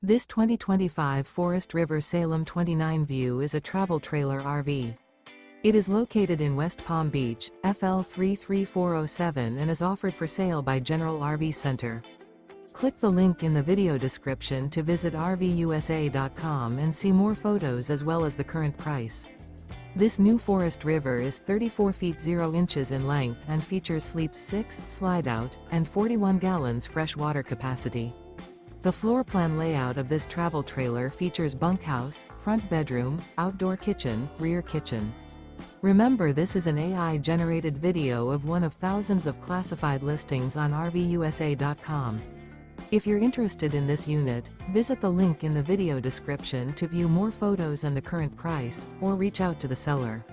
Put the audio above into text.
This 2025 Forest River Salem 29 View is a travel trailer RV. It is located in West Palm Beach, FL 33407 and is offered for sale by General RV Center. Click the link in the video description to visit RVUSA.com and see more photos as well as the current price. This new Forest River is 34 feet 0 inches in length and features sleeps 6, slide-out, and 41 gallons fresh water capacity. The floor plan layout of this travel trailer features bunkhouse, front bedroom, outdoor kitchen, rear kitchen. Remember, this is an AI-generated video of one of thousands of classified listings on RVUSA.com. If you're interested in this unit, visit the link in the video description to view more photos and the current price, or reach out to the seller.